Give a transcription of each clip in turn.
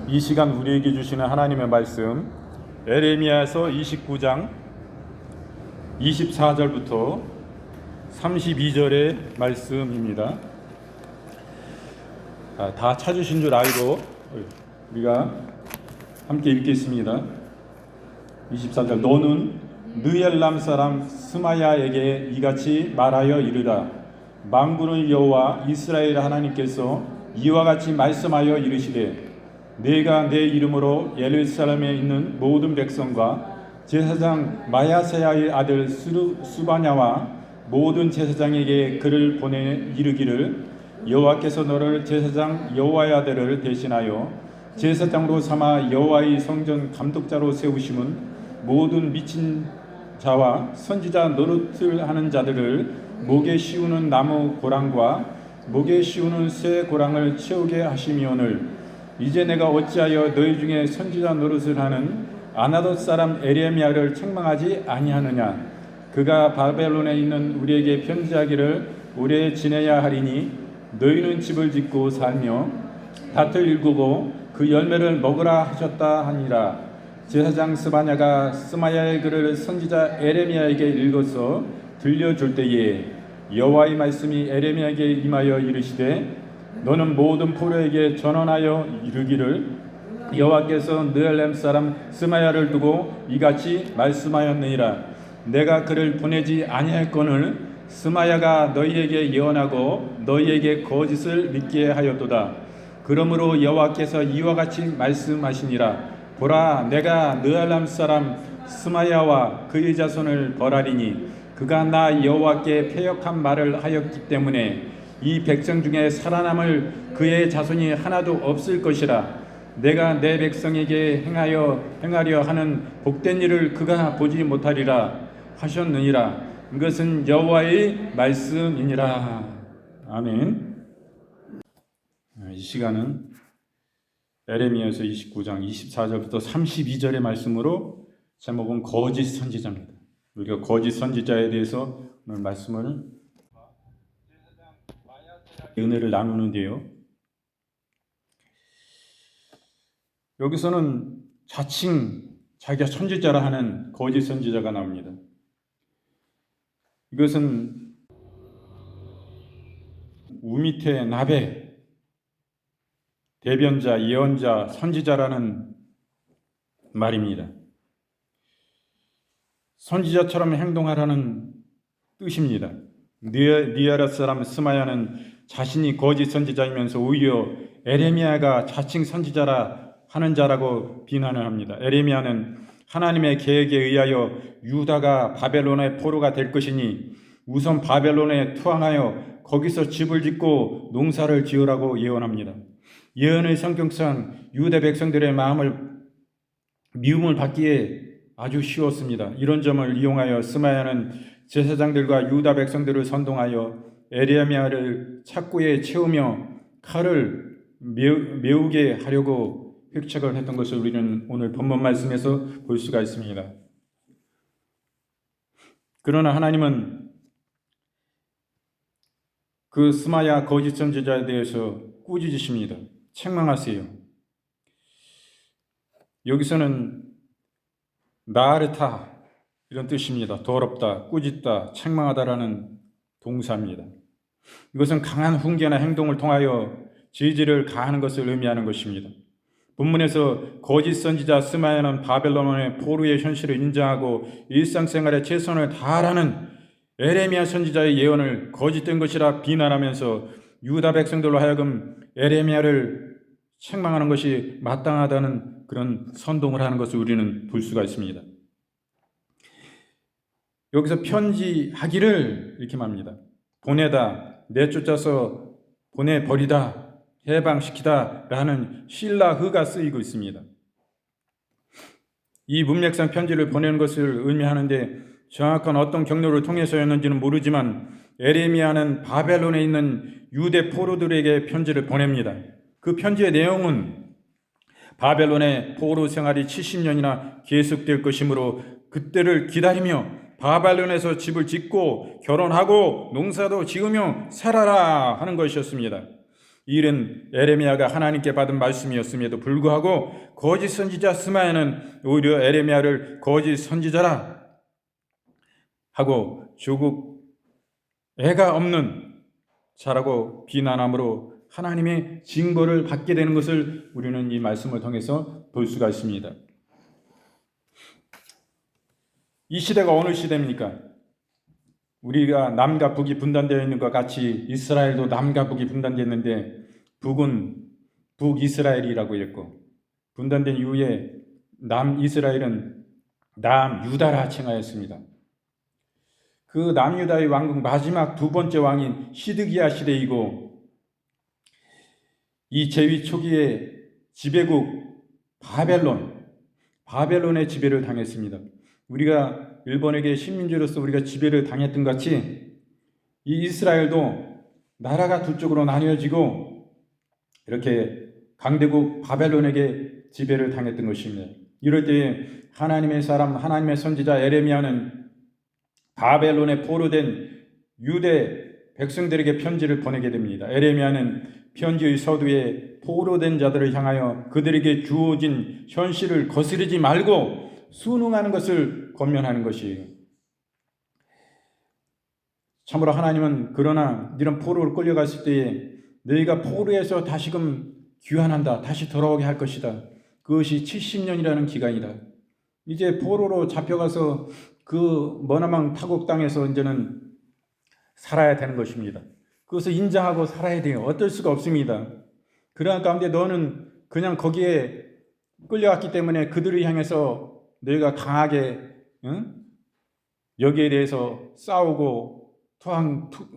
이 시간 우리에게 주시는 하나님의 말씀 에레미야서 29장 24절부터 32절의 말씀입니다. 다 찾으신 줄 알고 우리가 함께 읽겠습니다. 24절. 너는 느엘람 사람 스마야에게 이같이 말하여 이르라. 만군의 여호와 이스라엘 하나님께서 이와 같이 말씀하여 이르시되 내가 내 이름으로 예루살렘에 있는 모든 백성과 제사장 마야세야의 아들 수바냐와 모든 제사장에게 글을 보내 이르기를 여호와께서 너를 제사장 여호와의 아들을 대신하여 제사장으로 삼아 여호와의 성전 감독자로 세우심은 모든 미친 자와 선지자 노릇을 하는 자들을 목에 씌우는 나무 고랑과 목에 씌우는 새 고랑을 채우게 하심이오늘 이제 내가 어찌하여 너희 중에 선지자 노릇을 하는 아나돗 사람 에레미야를 책망하지 아니하느냐. 그가 바벨론에 있는 우리에게 편지하기를 오래 지내야 하리니 너희는 집을 짓고 살며 밭을 일구고 그 열매를 먹으라 하셨다 하니라. 제사장 스바냐가 스마야의 글을 선지자 에레미야에게 읽어서 들려줄 때에 여호와의 말씀이 에레미야에게 임하여 이르시되 너는 모든 포로에게 전언하여 이르기를 여호와께서 느엘람 사람 스마야를 두고 이같이 말씀하였느니라. 내가 그를 보내지 아니할거늘 스마야가 너희에게 예언하고 너희에게 거짓을 믿게 하였도다. 그러므로 여호와께서 이와 같이 말씀하시니라. 보라, 내가 느엘람 사람 스마야와 그의 자손을 벌하리니 그가 나 여호와께 패역한 말을 하였기 때문에 이 백성 중에 살아남을 그의 자손이 하나도 없을 것이라. 내가 내 백성에게 행하려 하는 복된 일을 그가 보지 못하리라 하셨느니라. 이것은 여호와의 말씀이니라. 아멘. 이 시간은 에레미야서 29장 24절부터 32절의 말씀으로 제목은 거짓 선지자입니다. 우리가 거짓 선지자에 대해서 오늘 말씀을 은혜를 나누는데요. 여기서는 자칭 자기가 선지자라 하는 거짓 선지자가 나옵니다. 이것은 우미테 나베, 대변자, 예언자, 선지자라는 말입니다. 선지자처럼 행동하라는 뜻입니다. 느헤라 사람 스마야는 자신이 거짓 선지자이면서 오히려 에레미야가 자칭 선지자라 하는 자라고 비난을 합니다. 에레미야는 하나님의 계획에 의하여 유다가 바벨론의 포로가 될 것이니 우선 바벨론에 투항하여 거기서 집을 짓고 농사를 지으라고 예언합니다. 예언의 성격상 유대 백성들의 미움을 받기에 아주 쉬웠습니다. 이런 점을 이용하여 스마야는 제사장들과 유다 백성들을 선동하여 에레미야를 착고에 채우며 칼을 메우게 하려고 획책을 했던 것을 우리는 오늘 본문 말씀에서 볼 수가 있습니다. 그러나 하나님은 그 스마야 거짓 선지자에 대해서 꾸짖으십니다. 책망하세요. 여기서는 나르타 이런 뜻입니다. 더럽다, 꾸짖다, 책망하다라는 동사입니다. 이것은 강한 훈계나 행동을 통하여 지지를 가하는 것을 의미하는 것입니다. 본문에서 거짓 선지자 스마야는 바벨론의 포로의 현실을 인정하고 일상생활에 최선을 다하라는 에레미야 선지자의 예언을 거짓된 것이라 비난하면서 유다 백성들로 하여금 에레미야를 책망하는 것이 마땅하다는 그런 선동을 하는 것을 우리는 볼 수가 있습니다. 여기서 편지하기를 이렇게 말합니다. 보내다, 내쫓아서 보내버리다, 해방시키다 라는 신라흐가 쓰이고 있습니다. 이 문맥상 편지를 보내는 것을 의미하는데 정확한 어떤 경로를 통해서였는지는 모르지만 에레미야는 바벨론에 있는 유대 포로들에게 편지를 보냅니다. 그 편지의 내용은 바벨론의 포로 생활이 70년이나 계속될 것이므로 그때를 기다리며 바벨론에서 집을 짓고 결혼하고 농사도 지으며 살아라 하는 것이었습니다. 이 일은 에레미야가 하나님께 받은 말씀이었음에도 불구하고 거짓 선지자 스마야는 오히려 에레미야를 거짓 선지자라 하고 조국 애가 없는 자라고 비난함으로 하나님의 징벌을 받게 되는 것을 우리는 이 말씀을 통해서 볼 수가 있습니다. 이 시대가 어느 시대입니까? 우리가 남과 북이 분단되어 있는 것 같이 이스라엘도 남과 북이 분단됐는데 북은 북이스라엘이라고 했고 분단된 이후에 남이스라엘은 남유다라 칭하였습니다. 그 남유다의 왕국 마지막 두 번째 왕인 시드기야 시대이고 이 제위 초기에 지배국 바벨론의 지배를 당했습니다. 우리가 일본에게 식민지로서 우리가 지배를 당했던 것 같이 이 이스라엘도 나라가 두 쪽으로 나뉘어지고 이렇게 강대국 바벨론에게 지배를 당했던 것입니다. 이럴 때 하나님의 사람, 하나님의 선지자 에레미야는 바벨론에 포로된 유대 백성들에게 편지를 보내게 됩니다. 에레미야는 편지의 서두에 포로된 자들을 향하여 그들에게 주어진 현실을 거스르지 말고 순응하는 것을 권면하는 것이에요. 참으로 하나님은 그러나 이런 포로를 끌려갔을 때에 너희가 포로에서 다시금 귀환한다. 다시 돌아오게 할 것이다. 그것이 70년이라는 기간이다. 이제 포로로 잡혀가서 그 머나먼 타국 땅에서 이제는 살아야 되는 것입니다. 그것을 인정하고 살아야 돼요. 어떨 수가 없습니다. 그러한 가운데 너는 그냥 거기에 끌려왔기 때문에 그들을 향해서 너희가 강하게 여기에 대해서 싸우고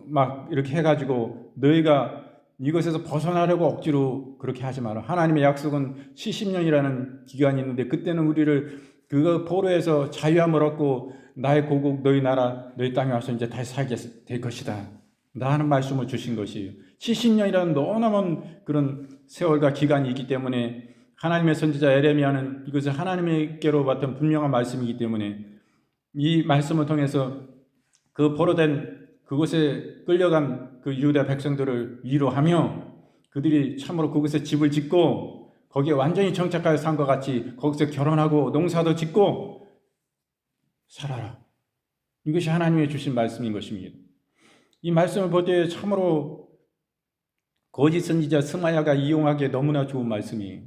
막 이렇게 해가지고 너희가 이것에서 벗어나려고 억지로 그렇게 하지 마라. 하나님의 약속은 70년이라는 기간이 있는데 그때는 우리를 그 포로에서 자유함을 얻고 나의 고국 너희 나라 너희 땅에 와서 이제 다시 살게 될 것이다. 라는 말씀을 주신 것이에요. 70년이라는 너무나 그런 세월과 기간이 있기 때문에 하나님의 선지자 에레미야는 이것을 하나님께로 받던 분명한 말씀이기 때문에 이 말씀을 통해서 그 포로된 그곳에 끌려간 그 유다 백성들을 위로하며 그들이 참으로 그곳에 집을 짓고 거기에 완전히 정착하여 산 것 같이 거기서 결혼하고 농사도 짓고 살아라. 이것이 하나님의 주신 말씀인 것입니다. 이 말씀을 볼 때 참으로 거짓 선지자 스마야가 이용하기에 너무나 좋은 말씀이에요.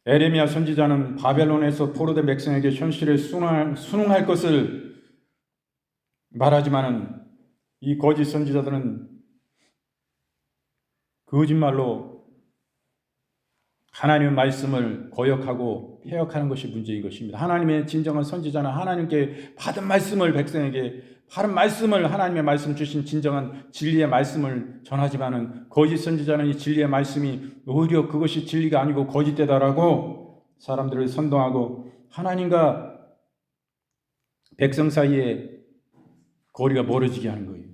에레미야 선지자는 바벨론에서 포로된 백성에게 현실에 순응할 것을 말하지만은 이 거짓 선지자들은 거짓말로 하나님의 말씀을 거역하고 폐역하는 것이 문제인 것입니다. 하나님의 진정한 선지자는 하나님께 받은 말씀을 백성에게 바른 말씀을 하나님의 말씀 주신 진정한 진리의 말씀을 전하지만은 거짓 선지자는 이 진리의 말씀이 오히려 그것이 진리가 아니고 거짓되다라고 사람들을 선동하고 하나님과 백성 사이에 거리가 멀어지게 하는 거예요.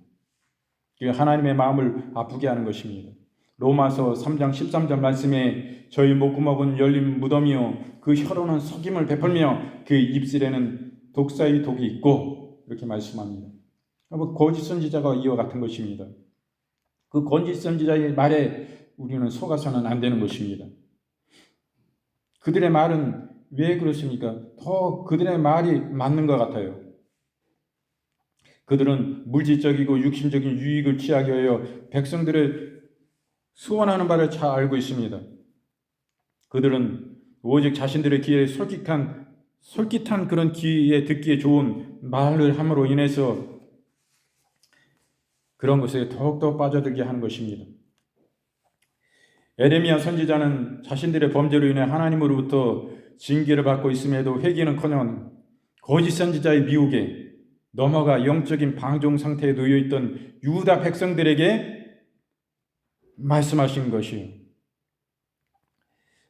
하나님의 마음을 아프게 하는 것입니다. 로마서 3장 13절 말씀에 저희 목구멍은 열린 무덤이요 그 혀로는 속임을 베풀며 그 입술에는 독사의 독이 있고 이렇게 말씀합니다. 거짓 선지자가 이와 같은 것입니다. 그 거짓 선지자의 말에 우리는 속아서는 안 되는 것입니다. 그들의 말은 왜 그렇습니까? 더 그들의 말이 맞는 것 같아요. 그들은 물질적이고 육신적인 유익을 취하기 위하여 백성들을 수원하는 바를 잘 알고 있습니다. 그들은 오직 자신들의 귀에 솔깃한 그런 귀에 듣기에 좋은 말을 함으로 인해서 그런 것에 더욱더 빠져들게 하는 것입니다. 에레미야 선지자는 자신들의 범죄로 인해 하나님으로부터 징계를 받고 있음에도 회개는커녕 거짓 선지자의 미혹에 넘어가 영적인 방종 상태에 놓여 있던 유다 백성들에게 말씀하신 것이요.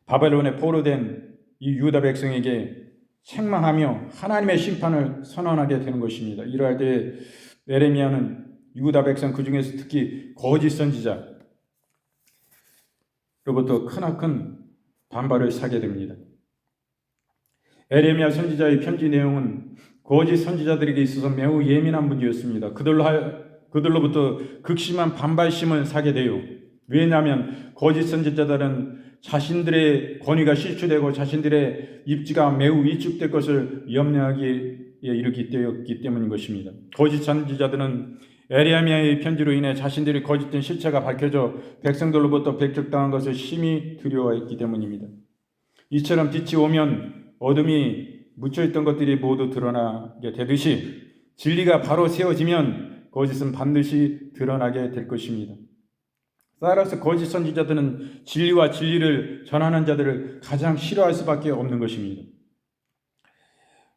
바벨론에 포로된 이 유다 백성에게 책망하며 하나님의 심판을 선언하게 되는 것입니다. 이러할 때 에레미야는 유다 백성 그 중에서 특히 거짓 선지자로부터 크나큰 반발을 사게 됩니다. 에레미야 선지자의 편지 내용은 거짓 선지자들에게 있어서 매우 예민한 문제였습니다. 그들로부터 극심한 반발심을 사게 돼요. 왜냐하면 거짓 선지자들은 자신들의 권위가 실추되고 자신들의 입지가 매우 위축될 것을 염려하기에 이르게 되었기 때문인 것입니다. 거짓 선지자들은 에레미야의 편지로 인해 자신들의 거짓된 실체가 밝혀져 백성들로부터 배척당한 것을 심히 두려워했기 때문입니다. 이처럼 빛이 오면 어둠이 묻혀있던 것들이 모두 드러나게 되듯이 진리가 바로 세워지면 거짓은 반드시 드러나게 될 것입니다. 따라서 거짓 선지자들은 진리와 진리를 전하는 자들을 가장 싫어할 수밖에 없는 것입니다.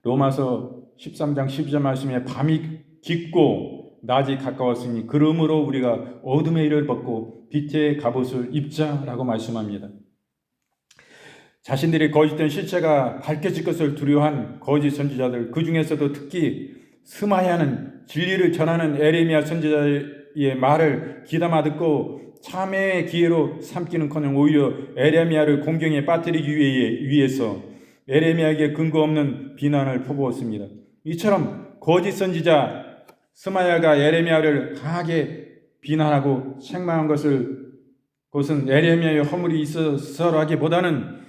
로마서 13장 12절 말씀에 밤이 깊고 낮이 가까웠으니 그러므로 우리가 어둠의 일을 벗고 빛의 갑옷을 입자라고 말씀합니다. 자신들의 거짓된 실체가 밝혀질 것을 두려워한 거짓 선지자들, 그 중에서도 특히 스마야는 진리를 전하는 에레미야 선지자의 말을 귀담아 듣고 참회의 기회로 삼기는커녕 오히려 에레미야를 공경에 빠뜨리기 위해서 에레미야에게 근거 없는 비난을 퍼부었습니다. 이처럼 거짓 선지자 스마야가 에레미야를 강하게 비난하고 책망한 그것은 에레미야의 허물이 있어서라기보다는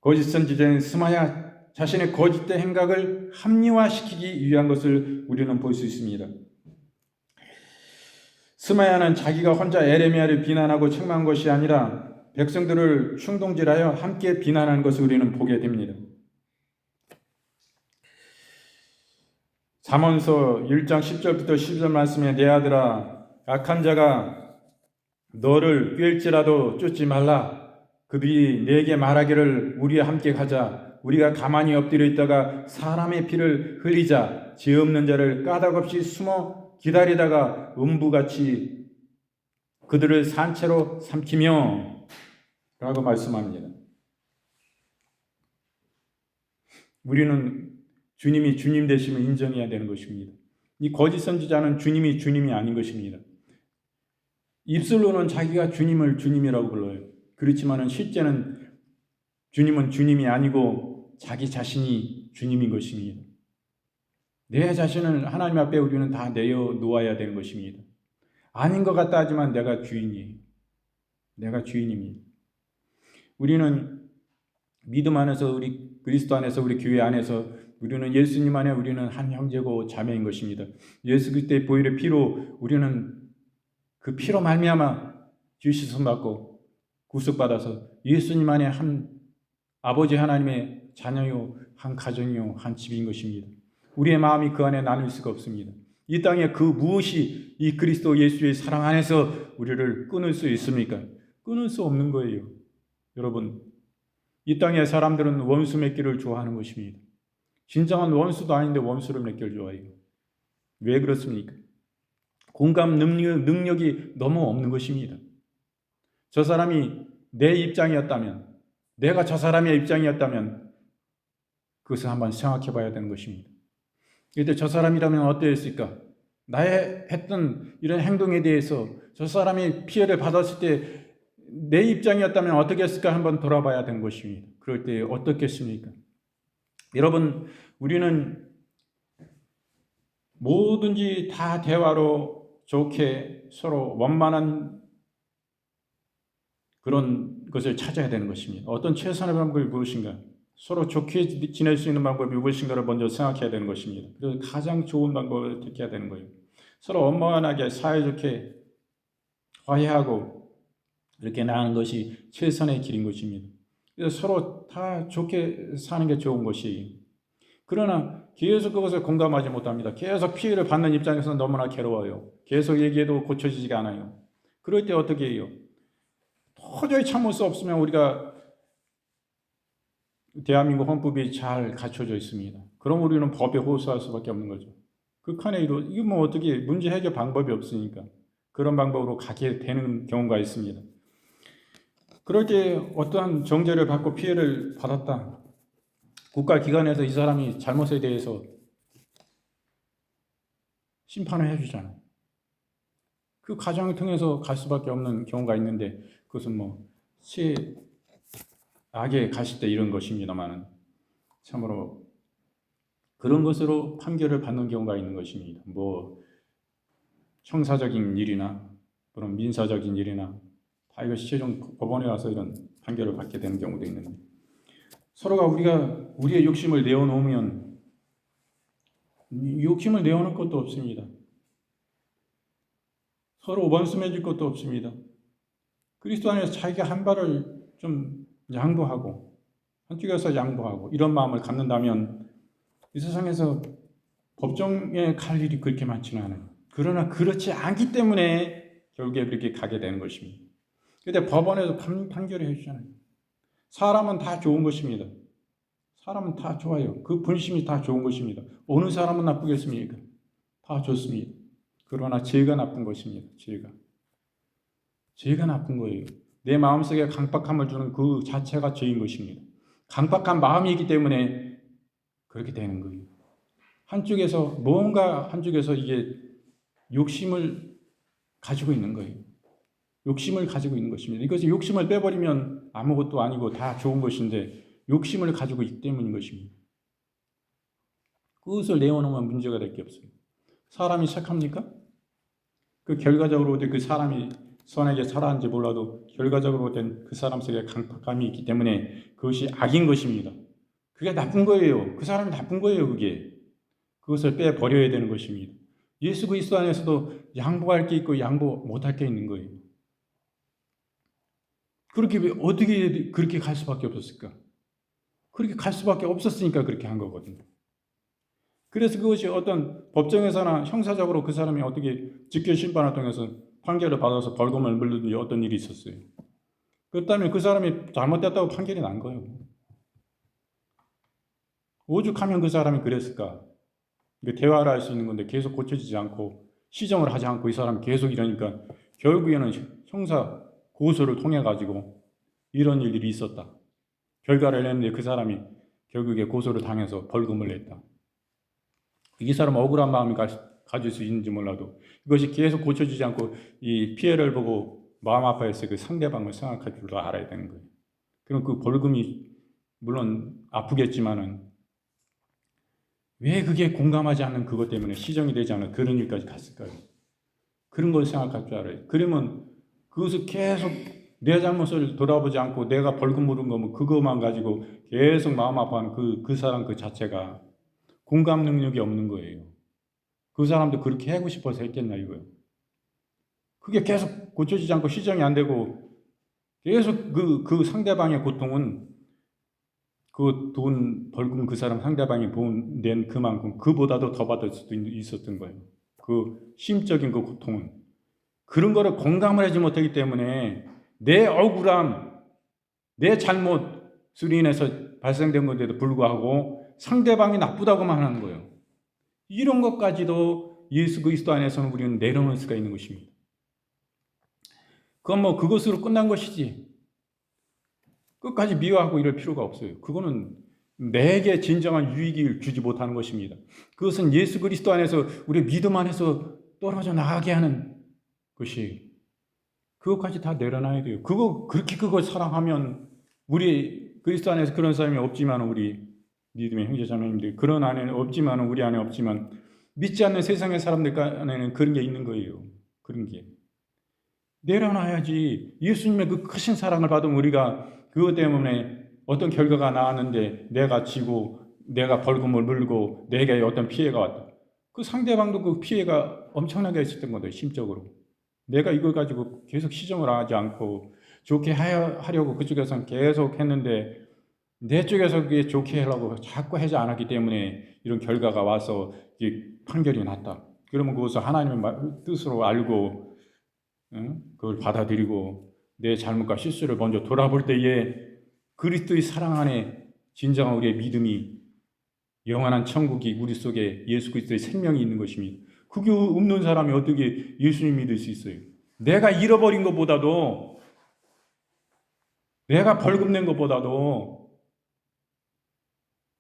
거짓 선지자인 스마야 자신의 거짓된 행각을 합리화시키기 위한 것을 우리는 볼 수 있습니다. 스마야는 자기가 혼자 에레미야를 비난하고 책망한 것이 아니라 백성들을 충동질하여 함께 비난하는 것을 우리는 보게 됩니다. 잠언서 1장 10절부터 12절 말씀에 내 아들아 악한 자가 너를 꾀일지라도 쫓지 말라. 그들이 내게 말하기를 우리와 함께 가자. 우리가 가만히 엎드려 있다가 사람의 피를 흘리자. 죄 없는 자를 까닭없이 숨어 기다리다가 음부같이 그들을 산채로 삼키며 라고 말씀합니다. 우리는 주님이 주님 되심을 인정해야 되는 것입니다. 이 거짓 선지자는 주님이 아닌 것입니다. 입술로는 자기가 주님을 주님이라고 불러요. 그렇지만 실제는 주님은 주님이 아니고 자기 자신이 주님인 것입니다. 내 자신을 하나님 앞에 우리는 다 내어놓아야 되는 것입니다. 아닌 것 같다 하지만 내가 주인이에요. 내가 주인입니다. 우리는 믿음 안에서 우리 그리스도 안에서 우리 교회 안에서 우리는 예수님 안에 우리는 한 형제고 자매인 것입니다. 예수 그리스도의 보혈의 피로 우리는 그 피로 말미암아 죄 씻음 받고 구속받아서 예수님 안에 한 아버지 하나님의 자녀요, 한 가정이요, 한 집인 것입니다. 우리의 마음이 그 안에 나눌 수가 없습니다. 이 땅에 그 무엇이 이 그리스도 예수의 사랑 안에서 우리를 끊을 수 있습니까? 끊을 수 없는 거예요. 여러분, 이 땅의 사람들은 원수 맺기를 좋아하는 것입니다. 진정한 원수도 아닌데 원수를 맺기를 좋아해요. 왜 그렇습니까? 공감 능력이 너무 없는 것입니다. 저 사람이 내 입장이었다면, 내가 저 사람의 입장이었다면 그것을 한번 생각해 봐야 되는 것입니다. 그런데 저 사람이라면 어땠을까? 나의 했던 이런 행동에 대해서 저 사람이 피해를 받았을 때 내 입장이었다면 어떻게 했을까 한번 돌아봐야 되는 것입니다. 그럴 때 어떻겠습니까? 여러분, 우리는 뭐든지 다 대화로 좋게 서로 원만한 그런 것을 찾아야 되는 것입니다. 어떤 최선의 방법이 무엇인가? 서로 좋게 지낼 수 있는 방법이 무엇인가를 먼저 생각해야 되는 것입니다. 그래서 가장 좋은 방법을 택해야 되는 거예요. 서로 원만하게 사이좋게 화해하고 이렇게 나가는 것이 최선의 길인 것입니다. 그래서 서로 다 좋게 사는 게 좋은 것이에요. 그러나 계속 그것을 공감하지 못합니다. 계속 피해를 받는 입장에서는 너무나 괴로워요. 계속 얘기해도 고쳐지지가 않아요. 그럴 때 어떻게 해요? 도저히 참을 수 없으면 우리가 대한민국 헌법이 잘 갖춰져 있습니다. 그럼 우리는 법에 호소할 수밖에 없는 거죠. 극한의 이거 뭐 어떻게 문제 해결 방법이 없으니까 그런 방법으로 가게 되는 경우가 있습니다. 그럴 때 어떠한 정죄를 받고 피해를 받았다. 국가기관에서 이 사람이 잘못에 대해서 심판을 해주잖아요. 그 과정을 통해서 갈 수밖에 없는 경우가 있는데 그것은 악에 갔을 때 이런 것입니다만은 참으로 그런 것으로 판결을 받는 경우가 있는 것입니다. 뭐 형사적인 일이나 그런 민사적인 일이나 다 이것이 최종 법원에 와서 이런 판결을 받게 되는 경우도 있는데, 서로가 우리가 우리의 욕심을 내어놓으면 욕심을 내어놓을 것도 없습니다. 서로 원수맺을 것도 없습니다. 그리스도 안에서 자기가 한 발을 좀 양보하고 한쪽에서 양보하고 이런 마음을 갖는다면 이 세상에서 법정에 갈 일이 그렇게 많지는 않아요. 그러나 그렇지 않기 때문에 결국에 그렇게 가게 되는 것입니다. 그런데 법원에서 판결을 해주잖아요. 사람은 다 좋은 것입니다. 사람은 다 좋아요. 그 본심이 다 좋은 것입니다. 어느 사람은 나쁘겠습니까? 다 좋습니다. 그러나 죄가 나쁜 것입니다. 죄가 나쁜 거예요. 내 마음속에 강박함을 주는 그 자체가 죄인 것입니다. 강박한 마음이기 때문에 그렇게 되는 거예요. 한쪽에서 이게 욕심을 가지고 있는 거예요. 욕심을 가지고 있는 것입니다. 이것이 욕심을 빼버리면 아무것도 아니고 다 좋은 것인데 욕심을 가지고 있기 때문인 것입니다. 그것을 내어놓으면 문제가 될 게 없어요. 사람이 착합니까? 그 결과적으로 그 사람이 선하게 살았는지 몰라도 결과적으로 된 그 사람 속에 강박감이 있기 때문에 그것이 악인 것입니다. 그게 나쁜 거예요. 그 사람이 나쁜 거예요. 그것을 빼버려야 되는 것입니다. 예수 그리스도 안에서도 양보할 게 있고 양보 못할 게 있는 거예요. 어떻게 그렇게 갈 수밖에 없었을까? 그렇게 갈 수밖에 없었으니까 그렇게 한 거거든요. 그래서 그것이 어떤 법정에서나 형사적으로 그 사람이 어떻게 직계 심판을 통해서 판결을 받아서 벌금을 물든지 어떤 일이 있었어요. 그렇다면 그 사람이 잘못됐다고 판결이 난 거예요. 오죽하면 그 사람이 그랬을까? 대화를 할 수 있는 건데 계속 고쳐지지 않고 시정을 하지 않고 이 사람이 계속 이러니까 결국에는 형사 고소를 통해 가지고 이런 일들이 있었다. 결과를 냈는데 그 사람이 결국에 고소를 당해서 벌금을 냈다. 이 사람 억울한 마음이 가질 수 있는지 몰라도 이것이 계속 고쳐지지 않고 이 피해를 보고 마음 아파해서 그 상대방을 생각할 줄도 알아야 되는 거예요. 그럼 그 벌금이 물론 아프겠지만은 왜 그게 공감하지 않는 그것 때문에 시정이 되지 않은 그런 일까지 갔을까요? 그런 걸 생각할 줄 알아요. 그러면 그것을 계속 내 잘못을 돌아보지 않고 내가 벌금 물은 거면 그것만 가지고 계속 마음 아파하는 그 사람 그 자체가 공감 능력이 없는 거예요. 그 사람도 그렇게 하고 싶어서 했겠나 이거요. 그게 계속 고쳐지지 않고 시정이 안 되고 계속 그 상대방의 고통은 그 돈 벌금 그 사람 상대방이 낸 그만큼 그보다도 더 받을 수도 있었던 거예요. 그 심적인 그 고통은 그런 거를 공감을 하지 못하기 때문에 내 억울함, 내 잘못으로 인해서 발생된 건데도 불구하고 상대방이 나쁘다고만 하는 거예요. 이런 것까지도 예수 그리스도 안에서는 우리는 내려놓을 수가 있는 것입니다. 그건 그것으로 끝난 것이지 끝까지 미워하고 이럴 필요가 없어요. 그거는 내게 진정한 유익을 주지 못하는 것입니다. 그것은 예수 그리스도 안에서 우리 믿음 안에서 떨어져 나가게 하는 것이 그것까지 다 내려놔야 돼요. 그걸 사랑하면 우리 그리스도 안에서 그런 사람이 없지만 우리 믿음의 형제자매님들 그런 안에는 없지만 우리 안에 없지만 믿지 않는 세상의 사람들 안에는 그런 게 있는 거예요. 그런 게 내려놔야지. 예수님의 그 크신 사랑을 받으면 우리가 그것 때문에 어떤 결과가 나왔는데 내가 지고 내가 벌금을 물고 내게 어떤 피해가 왔다. 그 상대방도 그 피해가 엄청나게 있었던 거예요. 심적으로. 내가 이걸 가지고 계속 시정을 하지 않고 좋게 하려고 그쪽에서는 계속 했는데 내 쪽에서 그게 좋게 하려고 자꾸 하지 않았기 때문에 이런 결과가 와서 판결이 났다. 그러면 그것을 하나님의 뜻으로 알고 그걸 받아들이고 내 잘못과 실수를 먼저 돌아볼 때에 그리스도의 사랑 안에 진정한 우리의 믿음이 영원한 천국이 우리 속에 예수 그리스도의 생명이 있는 것입니다. 그게 없는 사람이 어떻게 예수님 믿을 수 있어요? 내가 잃어버린 것보다도 내가 벌금 낸 것보다도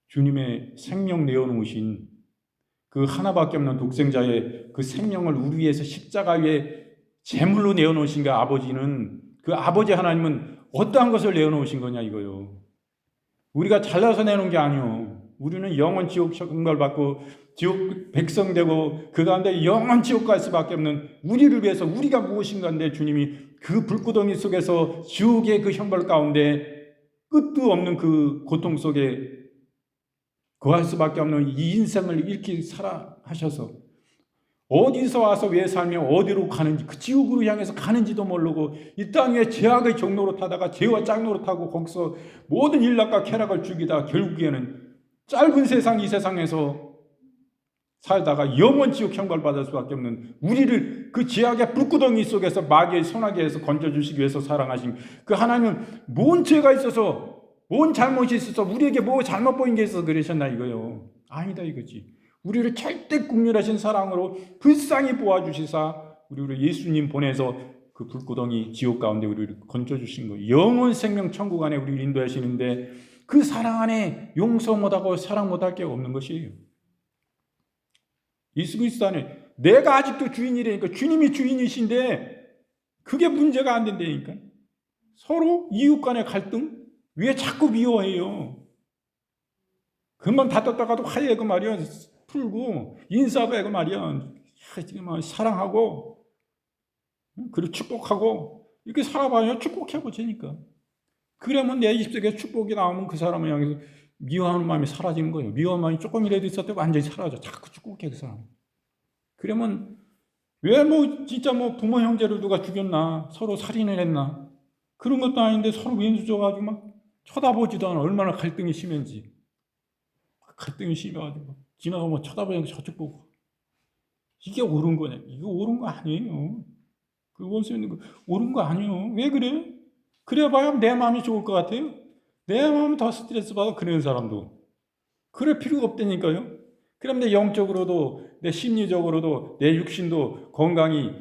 주님의 생명 내어놓으신 그 하나밖에 없는 독생자의 그 생명을 우리 위해서 십자가 위에 제물로 내어놓으신 그 아버지는 그 아버지 하나님은 어떠한 것을 내어놓으신 거냐 이거요. 우리가 잘나서 내놓은 게 아니요. 우리는 영원 지옥 형벌 받고 지옥 백성 되고 그 가운데 영원 지옥 갈 수밖에 없는 우리를 위해서 우리가 무엇인가인데 주님이 그 불구덩이 속에서 지옥의 그 형벌 가운데 끝도 없는 그 고통 속에 거할 수밖에 없는 이 인생을 이렇게 살아하셔서 어디서 와서 왜 살며 어디로 가는지 그 지옥으로 향해서 가는지도 모르고 이 땅에 죄악의 경로로 타다가 죄와 짝노로 타고 거기서 모든 일락과 쾌락을 죽이다 결국에는 짧은 세상 이 세상에서 살다가 영원 지옥 형벌 받을 수밖에 없는 우리를 그 죄악의 불구덩이 속에서 마귀의 손아귀에서 건져주시기 위해서 사랑하신 그 하나님은 뭔 죄가 있어서 뭔 잘못이 있어서 우리에게 뭐 잘못 보인 게 있어서 그러셨나 이거요. 아니다 이거지. 우리를 절대 국률하신 사랑으로 불쌍히 보아주시사 우리를 예수님 보내서 그 불구덩이 지옥 가운데 우리를 건져주신 거예요. 영원 생명 천국 안에 우리를 인도하시는데 그 사랑 안에 용서 못하고 사랑 못할 게 없는 것이에요. 예수 그리스도 안에 내가 아직도 주인이라니까 주님이 주인이신데 그게 문제가 안 된다니까. 서로 이웃 간의 갈등 왜 자꾸 미워해요. 금방 다퉜다가도 화해하고 말이야 풀고 인사하고 말이야 사랑하고 그리고 축복하고 이렇게 살아봐야 축복해보자니까. 그러면 내 입속에 축복이 나오면 그 사람을 향해서 미워하는 마음이 사라지는 거예요. 미워하는 마음이 조금이라도 있었을 때 완전히 사라져. 자꾸 축복해 그 사람. 그러면 왜 뭐 진짜 뭐 부모 형제를 누가 죽였나 서로 살인을 했나 그런 것도 아닌데 서로 왼수 줘가지고 막 쳐다보지도 않아. 얼마나 갈등이 심한지. 갈등이 심해가지고 지나가면 쳐다보니까 저쪽 보고 이게 옳은 거냐? 이거 옳은 거 아니에요. 그 원수 있는 거 옳은 거 아니에요. 왜 그래? 그래봐야 내 마음이 좋을 것 같아요. 내 마음은 더 스트레스 받아 그런 사람도. 그럴 필요가 없다니까요. 그럼 내 영적으로도 내 심리적으로도 내 육신도 건강히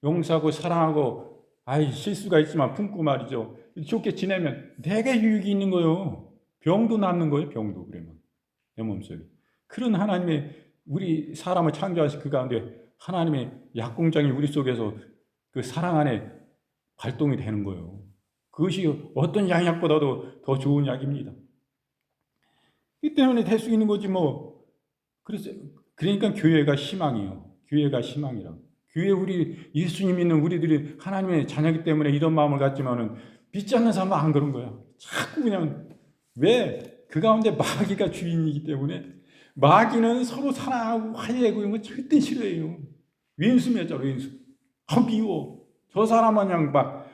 용서하고 사랑하고 실수가 있지만 품고 말이죠. 좋게 지내면 내게 유익이 있는 거예요. 병도 낫는 거예요. 병도 그러면 내 몸속에. 그런 하나님의 우리 사람을 창조하신 그 가운데 하나님의 약공장이 우리 속에서 그 사랑 안에 발동이 되는 거예요. 그것이 어떤 양약보다도 더 좋은 약입니다. 이 때문에 될 수 있는 거지 뭐. 그러니까 교회가 희망이에요. 교회가 희망이라. 교회 우리 예수님 믿는 우리들이 하나님의 자녀이기 때문에 이런 마음을 갖지만은 믿지 않는 사람은 안 그런 거야. 자꾸 그냥 왜 그 가운데 마귀가 주인이기 때문에 마귀는 서로 사랑하고 화해하고 이런 거 절대 싫어해요. 왼수 맺어 왼수. 미워. 저 사람은 그냥 막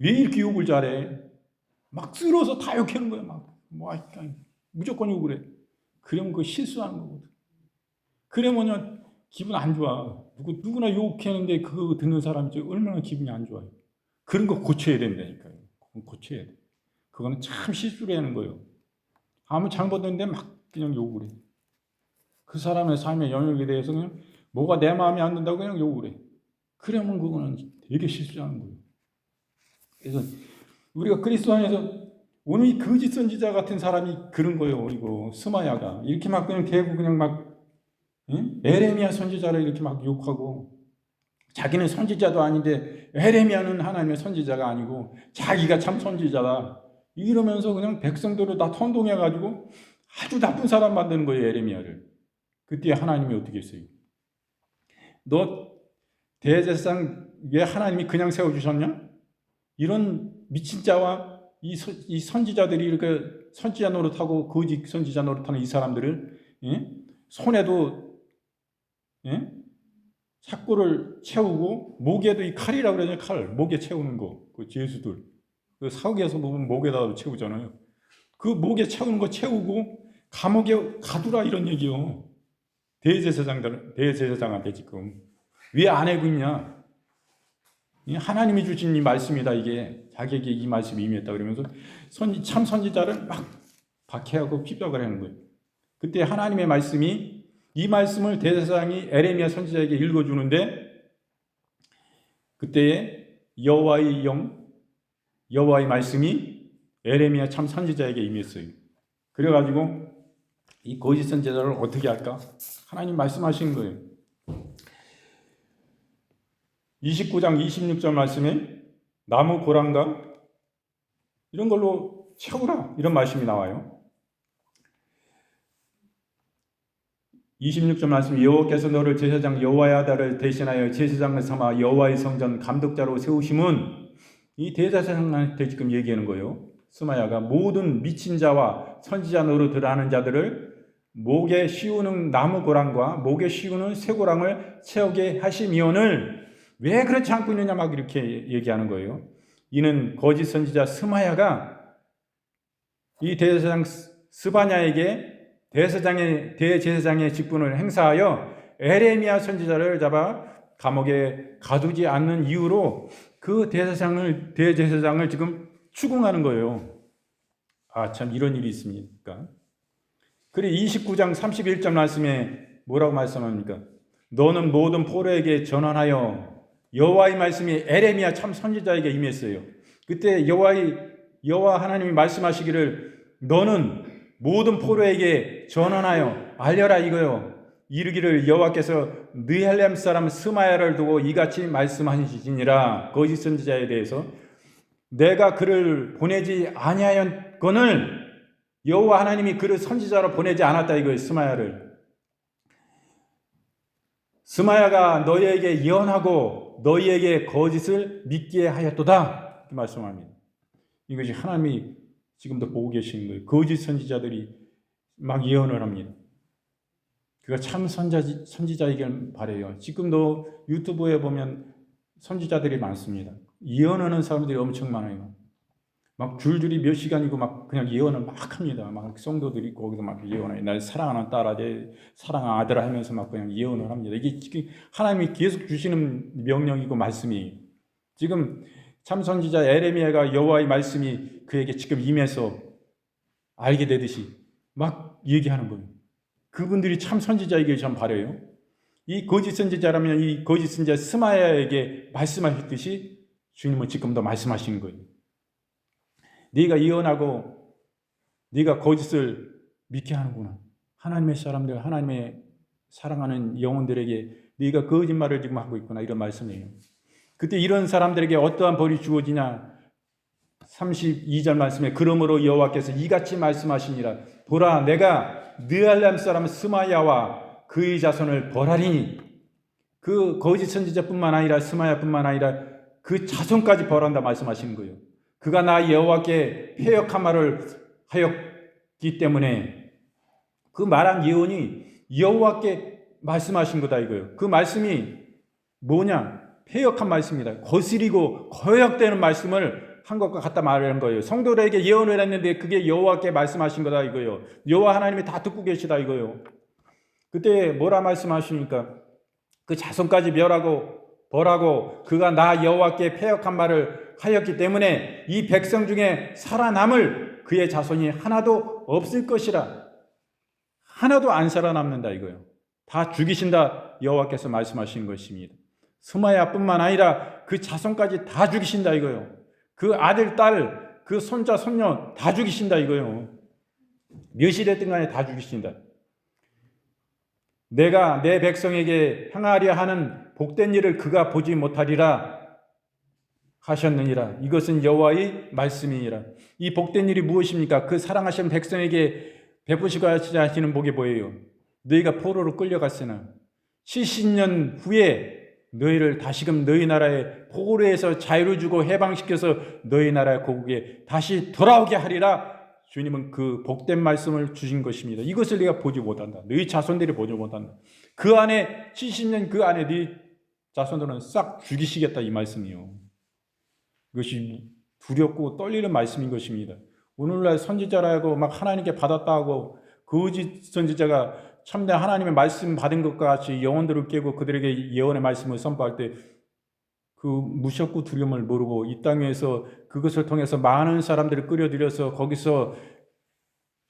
왜 이렇게 욕을 잘해? 막 쓸어서 다 욕하는 거야. 막 무조건 욕을 해. 그러면 그거 실수하는 거거든. 그러면 기분 안 좋아. 누구나 욕하는데 그거 듣는 사람이 얼마나 기분이 안 좋아요. 그런 거 고쳐야 된다니까요. 그건 고쳐야 돼. 그거는 참 실수를 하는 거예요. 아무 잘못했는데 막 그냥 욕을 해. 그 사람의 삶의 영역에 대해서 그냥 뭐가 내 마음에 안 든다고 그냥 욕을 해. 그러면 그거는 되게 실수하는 거예요. 그래서 우리가 그리스도 안에서 오늘 이 거짓 선지자 같은 사람이 그런 거예요. 이거 스마야가 이렇게 막 그냥 대고 그냥 막 에레미야 선지자를 이렇게 막 욕하고 자기는 선지자도 아닌데 에레미야는 하나님의 선지자가 아니고 자기가 참 선지자다 이러면서 그냥 백성들을 다 선동해가지고 아주 나쁜 사람 만드는 거예요. 에레미야를. 그때 하나님이 어떻게 했어요? 너 대제사장 왜 하나님이 그냥 세워주셨냐? 이런 미친 자와 이 선지자들이 이렇게 선지자 노릇하고 거짓 선지자 노릇하는 이 사람들을 손에도 삭구를 채우고 목에도 이 칼이라고 그러잖아요. 칼 목에 채우는 거. 그 죄수들 그 사후에서 보면 목에다 채우잖아요. 그 목에 채우는 거 채우고 감옥에 가두라 이런 얘기요. 대제사장한테 지금 왜 안 하고 있냐? 하나님이 주신 이 말씀이다. 이게 자기에게 이 말씀이 임했다 그러면서 참 선지자를 막 박해하고 핍박을 하는 거예요. 그때 하나님의 말씀이 이 말씀을 대제사장이 에레미야 선지자에게 읽어주는데 그때에 여호와의 여호와의 말씀이 에레미야 참 선지자에게 임했어요. 그래가지고 이 거짓 선지자를 어떻게 할까? 하나님 말씀하신 거예요. 29장 26절 말씀에 나무 고랑과 이런 걸로 채우라 이런 말씀이 나와요. 26절 말씀, 여호와께서 너를 제사장 여호와의 아들을 대신하여 제사장을 삼아 여호와의 성전 감독자로 세우심은, 이 대제사장한테 지금 얘기하는 거예요. 스마야가 모든 미친 자와 선지자 노릇을 하는 자들을 목에 씌우는 나무 고랑과 목에 씌우는 쇠고랑을 채우게 하시미오늘, 왜 그렇지 않고 있느냐 막 이렇게 얘기하는 거예요. 이는 거짓 선지자 스마야가 이 대제사장 스바냐에게 대제사장의 직분을 행사하여 에레미야 선지자를 잡아 감옥에 가두지 않는 이유로 그 대제사장을 지금 추궁하는 거예요. 아, 참 이런 일이 있습니까? 그래 29장 31절 말씀에 뭐라고 말씀합니까? 너는 모든 포로에게 전환하여, 여호와의 말씀이 에레미야 참 선지자에게 임했어요. 그때 여호와 하나님이 말씀하시기를 너는 모든 포로에게 전환하여 알려라 이거요. 이르기를 여호와께서 느헬렘 사람 스마야를 두고 이같이 말씀하시니라. 거짓 선지자에 대해서 내가 그를 보내지 아니하였거늘, 여호와 하나님이 그를 선지자로 보내지 않았다 이거예요. 스마야가 너희에게 예언하고 너희에게 거짓을 믿게 하였도다 이렇게 말씀합니다. 이것이 하나님이 지금도 보고 계시는 거예요. 거짓 선지자들이 막 예언을 합니다. 그가 참 선지자이길 바래요. 지금도 유튜브에 보면 선지자들이 많습니다. 예언하는 사람들이 엄청 많아요. 막 줄줄이 몇 시간이고 막 그냥 예언을 막 합니다. 막 성도들이 거기서 막 예언해요. 날 사랑하는 딸아, 내 사랑하는 아들 하면서 막 그냥 예언을 합니다. 이게 지금 하나님이 계속 주시는 명령이고 말씀이에요. 지금 참 선지자 에레미야가 여호와의 말씀이 그에게 지금 임해서 알게 되듯이 막 얘기하는 거예요. 그분들이 참 선지자이길 전 바라요. 이 거짓 선지자라면 이 거짓 선지자 스마야에게 말씀하셨듯이 주님은 지금도 말씀하시는 거예요. 네가 예언하고 네가 거짓을 믿게 하는구나. 하나님의 사람들, 하나님의 사랑하는 영혼들에게 네가 거짓말을 지금 하고 있구나, 이런 말씀이에요. 그때 이런 사람들에게 어떠한 벌이 주어지냐? 32절 말씀에 그러므로 여호와께서 이같이 말씀하시니라. 보라, 내가 느알람 사람 스마야와 그의 자손을 벌하리니, 그 거짓 선지자뿐만 아니라 스마야뿐만 아니라 그 자손까지 벌한다 말씀하시는 거예요. 그가 나 여호와께 패역한 말을 하였기 때문에 그 말한 예언이 여호와께 말씀하신 거다 이거예요. 그 말씀이 뭐냐? 패역한 말씀입니다. 거스리고 거역되는 말씀을 한 것과 같다 말하는 거예요. 성도들에게 예언을 했는데 그게 여호와께 말씀하신 거다 이거예요. 여호와 하나님이 다 듣고 계시다 이거예요. 그때 뭐라 말씀하십니까? 그 자손까지 벌하고 그가 나 여호와께 패역한 말을 하였기 때문에 이 백성 중에 살아남을 그의 자손이 하나도 없을 것이라. 하나도 안 살아남는다 이거예요. 다 죽이신다 여호와께서 말씀하신 것입니다. 스마야뿐만 아니라 그 자손까지 다 죽이신다 이거예요. 그 아들, 딸, 그 손자, 손녀 다 죽이신다 이거예요. 몇이 됐든 간에 다 죽이신다. 내가 내 백성에게 행하려 하는 복된 일을 그가 보지 못하리라 하셨느니라. 이것은 여호와의 말씀이니라. 이 복된 일이 무엇입니까? 그 사랑하신 백성에게 베푸시고 하시는 복이 뭐예요? 너희가 포로로 끌려갔으나 70년 후에 너희를 다시금 너희 나라의 포로에서 자유를 주고 해방시켜서 너희 나라의 고국에 다시 돌아오게 하리라. 주님은 그 복된 말씀을 주신 것입니다. 이것을 네가 보지 못한다. 너희 자손들이 보지 못한다. 그 안에 70년 그 안에 네 자손들은 싹 죽이시겠다 이 말씀이요. 이것이 두렵고 떨리는 말씀인 것입니다. 오늘날 선지자라고 막 하나님께 받았다 하고 거짓 선지자가 참된 하나님의 말씀 받은 것과 같이 영혼들을 깨고 그들에게 예언의 말씀을 선포할 때 그 무섭고 두려움을 모르고 이 땅에서 그것을 통해서 많은 사람들을 끌어들여서 거기서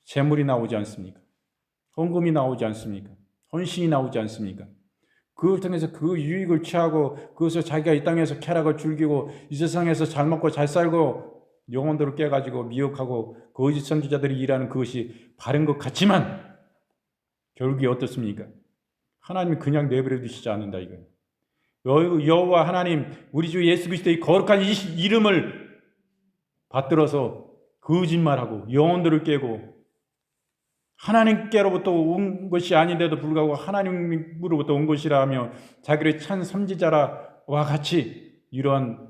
재물이 나오지 않습니까? 헌금이 나오지 않습니까? 헌신이 나오지 않습니까? 그걸 통해서 그 유익을 취하고 그것을 자기가 이 땅에서 쾌락을 즐기고 이 세상에서 잘 먹고 잘 살고 영혼들을 깨가지고 미혹하고 거짓 선지자들이 일하는 그것이 바른 것 같지만 결국이 어떻습니까? 하나님이 그냥 내버려 두시지 않는다 이거예요. 여호와 하나님, 우리 주 예수 그리스도의 거룩한 이름을 받들어서 거짓말하고 영혼들을 깨고 하나님께로부터 온 것이 아닌데도 불구하고 하나님으로부터 온 것이라 하며 자기를 찬 선지자라와 같이 이러한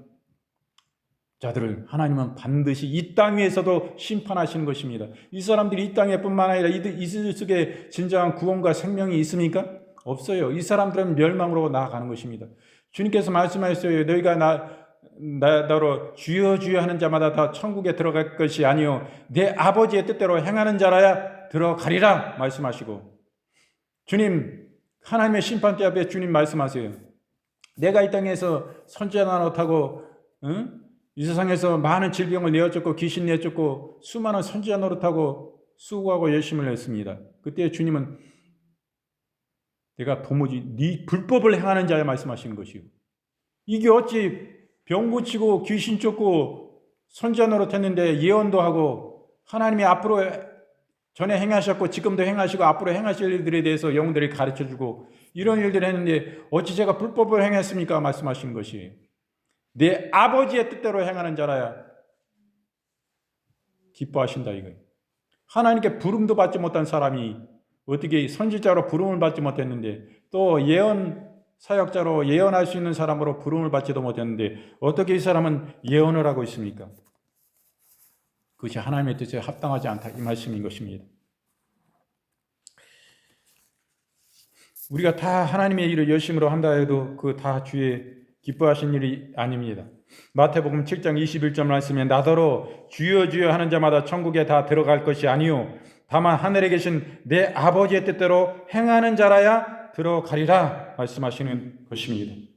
자들을 하나님은 반드시 이 땅 위에서도 심판하시는 것입니다. 이 사람들이 이 땅에 뿐만 아니라 이들 속에 진정한 구원과 생명이 있습니까? 없어요. 이 사람들은 멸망으로 나아가는 것입니다. 주님께서 말씀하셨어요. 너희가 나로 주여 주여 하는 자마다 다 천국에 들어갈 것이 아니요 내 아버지의 뜻대로 행하는 자라야 들어가리라 말씀하시고, 주님 하나님의 심판대 앞에 주님 말씀하세요. 내가 이 땅에서 선지자 노릇하고 이 세상에서 많은 질병을 내어쫓고 귀신 내쫓고 수많은 선지자 노릇하고 수고하고 열심을 했습니다. 그때 주님은 내가 도무지 네 불법을 행하는 자야 말씀하시는 것이요. 이게 어찌 병 고치고 귀신 쫓고 선지자 노릇했는데 예언도 하고 하나님이 앞으로 전에 행하셨고 지금도 행하시고 앞으로 행하실 일들에 대해서 영웅들이 가르쳐주고 이런 일들을 했는데 어찌 제가 불법을 행했습니까? 말씀하신 것이 내 아버지의 뜻대로 행하는 자라야 기뻐하신다 이거예요. 하나님께 부름도 받지 못한 사람이 어떻게 선지자로 부름을 받지 못했는데 또 예언 사역자로 예언할 수 있는 사람으로 부름을 받지도 못했는데 어떻게 이 사람은 예언을 하고 있습니까? 그것이 하나님의 뜻에 합당하지 않다 이 말씀인 것입니다. 우리가 다 하나님의 일을 열심으로 한다 해도 그 다 주의 기뻐하신 일이 아닙니다. 마태복음 7장 21절 말씀에 나더러 주여 주여 하는 자마다 천국에 다 들어갈 것이 아니요 다만 하늘에 계신 내 아버지의 뜻대로 행하는 자라야 들어가리라 말씀하시는 것입니다.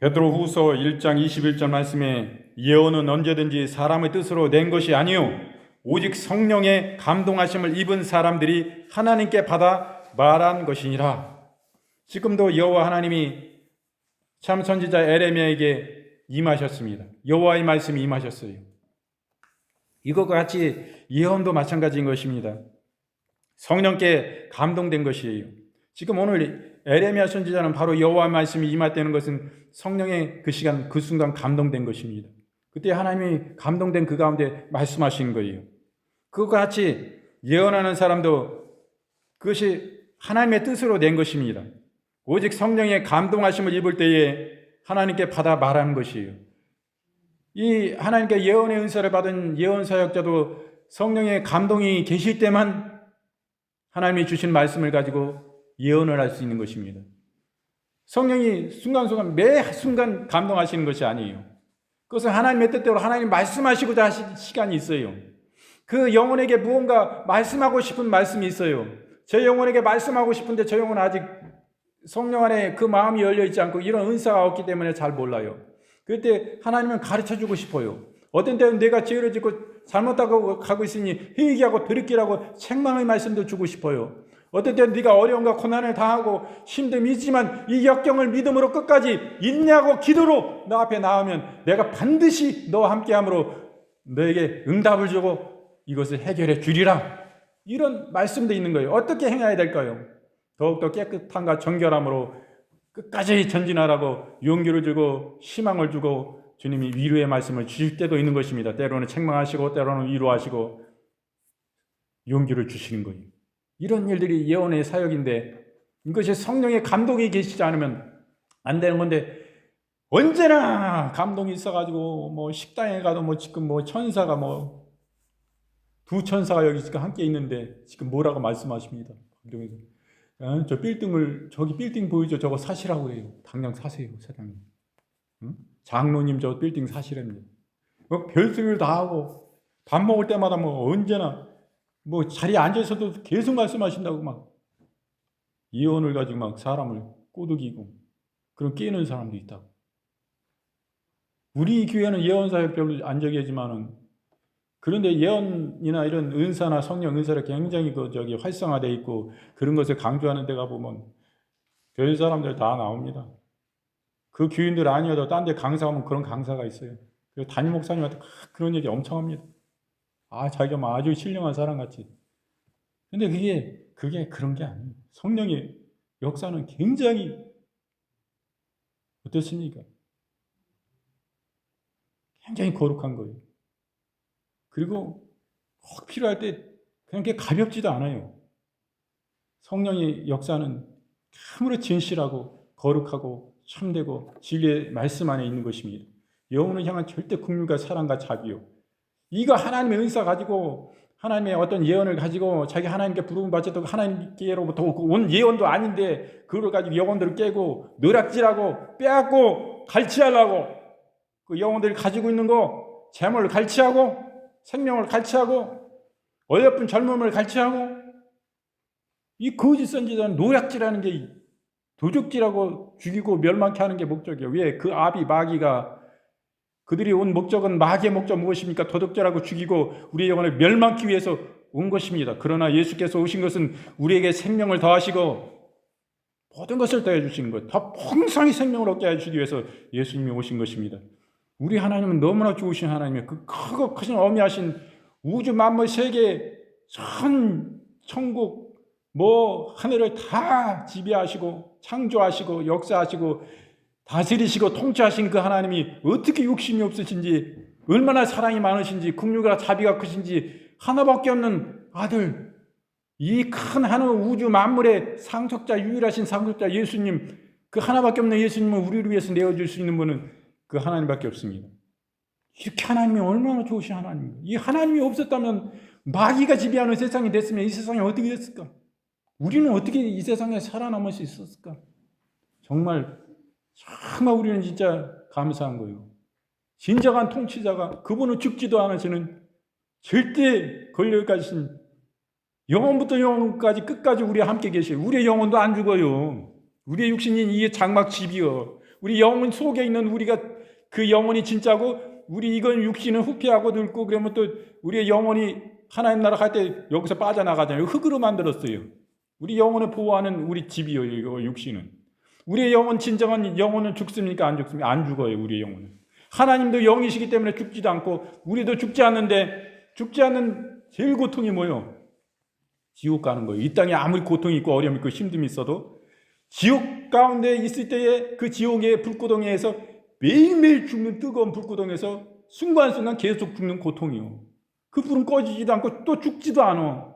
베드로후서 1장 21절 말씀에 예언은 언제든지 사람의 뜻으로 낸 것이 아니요 오직 성령의 감동하심을 입은 사람들이 하나님께 받아 말한 것이니라. 지금도 여호와 하나님이 참 선지자 에레미야에게 임하셨습니다. 여호와의 말씀이 임하셨어요. 이것과 같이 예언도 마찬가지인 것입니다. 성령께 감동된 것이에요. 지금 오늘 에레미야 선지자는 바로 여호와의 말씀이 임했다는 것은 성령의 그 시간 그 순간 감동된 것입니다. 그때 하나님이 감동된 그 가운데 말씀하신 거예요. 그것과 같이 예언하는 사람도 그것이 하나님의 뜻으로 낸 것입니다. 오직 성령의 감동하심을 입을 때에 하나님께 받아 말하는 것이에요. 이 하나님께 예언의 은사를 받은 예언 사역자도 성령의 감동이 계실 때만 하나님이 주신 말씀을 가지고 예언을 할 수 있는 것입니다. 성령이 순간순간 매 순간 감동하시는 것이 아니에요. 그것은 하나님의 뜻대로 하나님 말씀하시고자 하실 시간이 있어요. 그 영혼에게 무언가 말씀하고 싶은 말씀이 있어요. 저 영혼에게 말씀하고 싶은데 저 영혼은 아직 성령 안에 그 마음이 열려있지 않고 이런 은사가 없기 때문에 잘 몰라요. 그때 하나님은 가르쳐주고 싶어요. 어떤 때는 내가 죄를 짓고 잘못하고 가고 있으니 회개하고 돌이키라고 책망의 말씀도 주고 싶어요. 어떤 때는 네가 어려움과 고난을 당하고 힘듦이 있지만 이 역경을 믿음으로 끝까지 인내하고 기도로 너 앞에 나오면 내가 반드시 너와 함께함으로 너에게 응답을 주고 이것을 해결해 주리라. 이런 말씀도 있는 거예요. 어떻게 행해야 될까요? 더욱더 깨끗함과 정결함으로 끝까지 전진하라고 용기를 주고 희망을 주고 주님이 위로의 말씀을 주실 때도 있는 것입니다. 때로는 책망하시고 때로는 위로하시고 용기를 주시는 거예요. 이런 일들이 예언의 사역인데 이것이 성령의 감동이 계시지 않으면 안 되는 건데 언제나 감동이 있어가지고 뭐 식당에 가도 뭐 지금 뭐 천사가 뭐 두 천사가 여기 지금 함께 있는데 지금 뭐라고 말씀하십니다. 감동에서 저 빌딩을 저기 빌딩 보이죠? 저거 사시라고 해요. 당장 사세요, 사장님. 장로님 저 빌딩 사시랍니다. 별소리를 다 하고 밥 먹을 때마다 뭐 언제나 뭐 자리에 앉아 있어도 계속 말씀하신다고 막 예언을 가지고 막 사람을 꼬드기고 그런 깨는 사람도 있다고. 우리 교회는 예언 사역 별로 안 저기지만은 그런데 예언이나 이런 은사나 성령 은사를 굉장히 활성화되어 있고 그런 것을 강조하는 데가 보면 별 사람들 다 나옵니다. 그 교인들 아니어도 딴 데 강사하면 그런 강사가 있어요. 그리고 담임 목사님한테 그런 얘기 엄청 합니다. 자기가 막 아주 신령한 사람 같이. 근데 그게 그런 게 아니에요. 성령의 역사는 굉장히 어떻습니까? 굉장히 거룩한 거예요. 그리고 꼭 필요할 때 그냥 게 가볍지도 않아요. 성령의 역사는 참으로 진실하고 거룩하고 참되고 진리의 말씀 안에 있는 것입니다. 영혼을 향한 절대 긍휼과 사랑과 자비요. 이거 하나님의 은사 가지고 하나님의 어떤 예언을 가지고 자기 하나님께 부름을 받았다고 하나님께로부터 온 예언도 아닌데 그걸 가지고 영혼들을 깨고 노략질하고 빼앗고 갈취하려고 그 영혼들이 가지고 있는 거 재물을 갈취하고 생명을 갈취하고 어여쁜 젊음을 갈취하고 이 거짓 선지자는 노략질하는 게 도적질하고 죽이고 멸망케 하는 게 목적이에요. 왜? 그 아비 마귀가 그들이 온 목적은 마귀의 목적 무엇입니까? 도둑질하고 죽이고 우리의 영혼을 멸망케 위해서 온 것입니다. 그러나 예수께서 오신 것은 우리에게 생명을 더하시고 모든 것을 더해 주시는 것, 더 풍성히 생명을 얻게 해주시기 위해서 예수님이 오신 것입니다. 우리 하나님은 너무나 좋으신 하나님이에요. 그 크고 크신 어미하신 우주 만물 세계 전 천국 하늘을 다 지배하시고 창조하시고 역사하시고 다스리시고 통치하신 그 하나님이 어떻게 욕심이 없으신지 얼마나 사랑이 많으신지 긍휼과 자비가 크신지 하나밖에 없는 아들 이 큰 하늘 우주 만물의 상속자 유일하신 상속자 예수님 그 하나밖에 없는 예수님을 우리를 위해서 내어줄 수 있는 분은 그 하나님밖에 없습니다. 이렇게 하나님이 얼마나 좋으신 하나님입니다. 이 하나님이 없었다면 마귀가 지배하는 세상이 됐으면 이 세상이 어떻게 됐을까? 우리는 어떻게 이 세상에 살아남을 수 있었을까? 정말 우리는 진짜 감사한 거예요. 진정한 통치자가 그분은 죽지도 않으시는 절대 권력가신 영혼부터 영혼까지 끝까지 우리와 함께 계셔요. 우리의 영혼도 안 죽어요. 우리의 육신이 이게 장막집이요. 우리 영혼 속에 있는 우리가 그 영혼이 진짜고 우리 이건 육신은 후피하고 늙고 그러면 또 우리의 영혼이 하나님 나라 갈 때 여기서 빠져나가잖아요. 흙으로 만들었어요. 우리 영혼을 보호하는 우리 집이요. 이거 육신은. 우리의 영혼 진정한 영혼은 죽습니까? 안 죽습니까? 안 죽어요. 우리의 영혼은. 하나님도 영이시기 때문에 죽지도 않고 우리도 죽지 않는데 죽지 않는 제일 고통이 뭐예요? 지옥 가는 거예요. 이 땅에 아무리 고통이 있고 어려움이 있고 힘듦이 있어도 지옥 가운데 있을 때에 그 지옥의 불구덩이에서 매일매일 죽는 뜨거운 불구덩이에서 순간순간 계속 죽는 고통이요. 그 불은 꺼지지도 않고 또 죽지도 않아.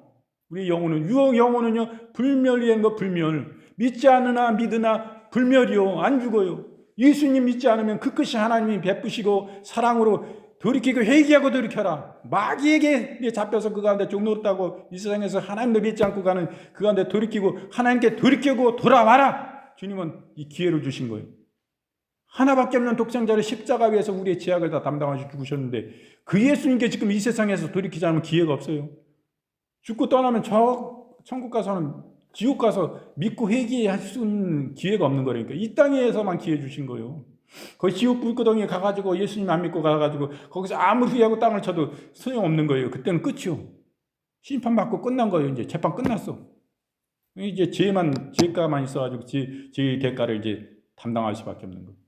우리 영혼은요 불멸이한 거 불멸. 믿지 않으나 믿으나 불멸이요. 안 죽어요. 예수님 믿지 않으면 그 끝이 하나님이 베푸시고 사랑으로 돌이키고 회개하고 돌이켜라. 마귀에게 잡혀서 그 가운데 종노릇하고 이 세상에서 하나님도 믿지 않고 가는 그 가운데 돌이키고 하나님께 돌이키고 돌아와라. 주님은 이 기회를 주신 거예요. 하나밖에 없는 독생자를 십자가 위에서 우리의 죄악을 다 담당하시고 죽으셨는데 그 예수님께 지금 이 세상에서 돌이키지 않으면 기회가 없어요. 죽고 떠나면 저 천국 가서는 지옥 가서 믿고 회개할 수 있는 기회가 없는 거니까 이 땅에서만 기회 주신 거예요. 거기 지옥 불구덩이에 가가지고 예수님 안 믿고 가가지고 거기서 아무 후회하고 땅을 쳐도 소용없는 거예요. 그때는 끝이요. 심판받고 끝난 거예요. 이제 재판 끝났어. 이제 죄가만 있어가지고 죄의 대가를 이제 담당할 수밖에 없는 거예요.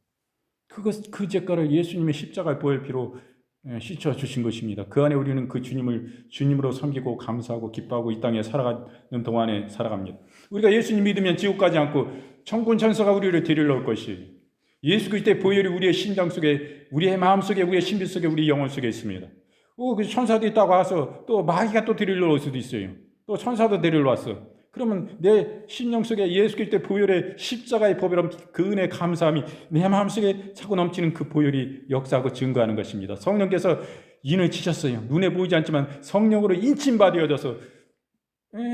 그 죄가를 예수님의 십자가의 보혈 피로 씻어 주신 것입니다. 그 안에 우리는 그 주님을 주님으로 섬기고 감사하고 기뻐하고 이 땅에 살아가는 동안에 살아갑니다. 우리가 예수님 믿으면 지옥 가지 않고 천군 천사가 우리를 데리러 올 것이 예수 그리스도의 보혈이 우리의 심장 속에 우리의 마음 속에 우리의 신비 속에 우리 영혼 속에 있습니다. 그 천사도 있다고 와서 또 마귀가 또 데리러 올 수도 있어요. 또 천사도 데리러 왔어. 그러면 내 심령 속에 예수 그리스도의 보혈의 십자가의 보혈함 그 은혜의 감사함이 내 마음속에 차고 넘치는 그 보혈이 역사하고 증거하는 것입니다. 성령께서 인을 치셨어요. 눈에 보이지 않지만 성령으로 인침받아져서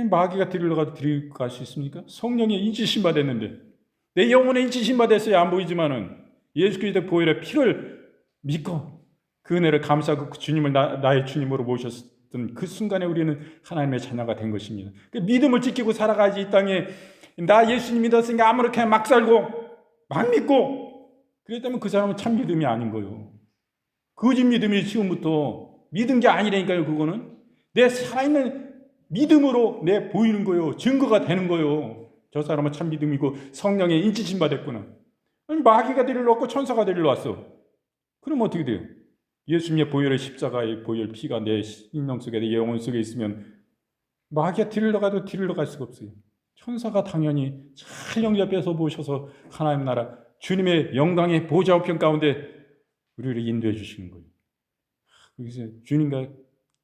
마귀가 데리러 가도 데리고 갈 수 있습니까? 성령이 인치심 받았는데 내 영혼에 인치심 받았어요. 안 보이지만은 예수 그리스도의 보혈의 피를 믿고 그 은혜를 감사하고 그 주님을 나의 주님으로 모셨을 그 순간에 우리는 하나님의 자녀가 된 것입니다. 그 믿음을 지키고 살아가지 이 땅에 나 예수님 믿었으니까 아무렇게나 막 살고 막 믿고 그랬다면 그 사람은 참 믿음이 아닌 거예요. 거짓 믿음이 지금부터 믿은 게 아니라니까요. 그거는 내 살아있는 믿음으로 내 보이는 거예요. 증거가 되는 거예요. 저 사람은 참 믿음이고 성령의 인치심 받았구나. 아니, 마귀가 데리러 왔고 천사가 데리러 왔어. 그럼 어떻게 돼요? 예수님의 보혈의 십자가의 보혈 피가 내 심령 속에 내 영혼 속에 있으면 마귀가 데리러 갈 수가 없어요. 천사가 당연히 잘 영접해서 모셔서 하나님 나라 주님의 영광의 보좌 우편 가운데 우리를 인도해 주시는 거예요. 그래서 주님과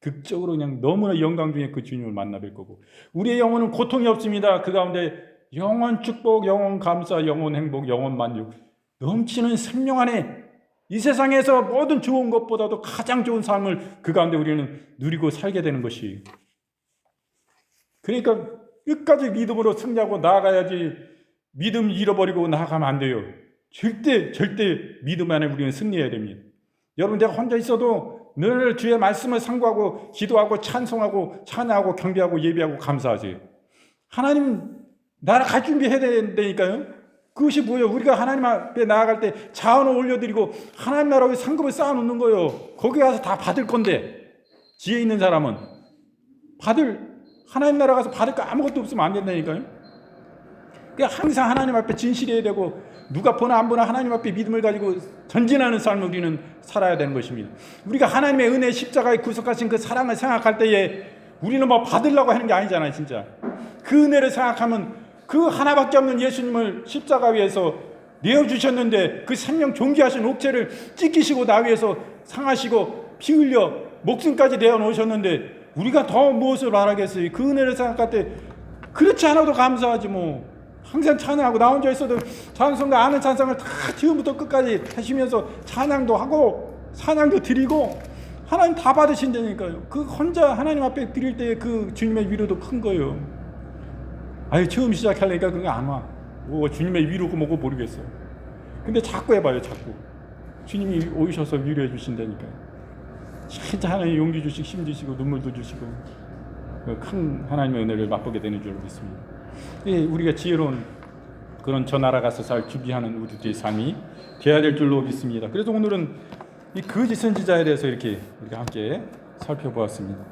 극적으로 그냥 너무나 영광 중에 그 주님을 만나 뵐 거고, 우리의 영혼은 고통이 없습니다. 그 가운데 영원 축복, 영원 감사, 영원 행복, 영원 만족, 넘치는 생명 안에 이 세상에서 모든 좋은 것보다도 가장 좋은 삶을 그 가운데 우리는 누리고 살게 되는 것이. 그러니까 끝까지 믿음으로 승리하고 나아가야지, 믿음 잃어버리고 나아가면 안 돼요. 절대 믿음 안에 우리는 승리해야 됩니다. 여러분, 내가 혼자 있어도 늘 주의 말씀을 상고하고 기도하고 찬송하고 찬양하고 경배하고 예배하고 감사하세요. 하나님 나라 갈 준비해야 된다니까요. 그것이 뭐예요? 우리가 하나님 앞에 나아갈 때 자원을 올려드리고 하나님 나라의 상급을 쌓아놓는 거예요. 거기 가서 다 받을 건데, 지혜 있는 사람은 하나님 나라 가서 받을 거 아무것도 없으면 안 된다니까요. 그러니까 항상 하나님 앞에 진실해야 되고, 누가 보나 안 보나 하나님 앞에 믿음을 가지고 전진하는 삶을 우리는 살아야 되는 것입니다. 우리가 하나님의 은혜 십자가에 구속하신 그 사랑을 생각할 때에 우리는 뭐 받으려고 하는 게 아니잖아요. 진짜 그 은혜를 생각하면 그 하나밖에 없는 예수님을 십자가 위에서 내어주셨는데, 그 생명 존귀하신 옥체를 찢기시고 나 위해서 상하시고 피 흘려 목숨까지 내어놓으셨는데 우리가 더 무엇을 바라겠어요? 그 은혜를 생각할 때 그렇지 않아도 감사하지 뭐. 항상 찬양하고, 나 혼자 있어도 찬송가 아는 찬송을 다 처음부터 끝까지 하시면서 찬양도 하고 찬양도 드리고 하나님 다 받으신다니까요. 그 혼자 하나님 앞에 드릴 때 그 주님의 위로도 큰 거예요. 아유, 처음 시작하려니까 그게 안 와. 뭐 주님의 위로고 뭐고 모르겠어요. 근데 자꾸 해봐요. 자꾸 주님이 오셔서 위로해 주신다니까요. 진짜 하나님 용기 주시고 힘 주시고 눈물도 주시고 큰 하나님의 은혜를 맛보게 되는 줄 믿습니다. 우리가 지혜로운 그런 저 나라 가서 살 준비하는 우리들의 삶이 되어야 될 줄로 믿습니다. 그래서 오늘은 이 거짓 선지자에 대해서 이렇게 우리가 함께 살펴보았습니다.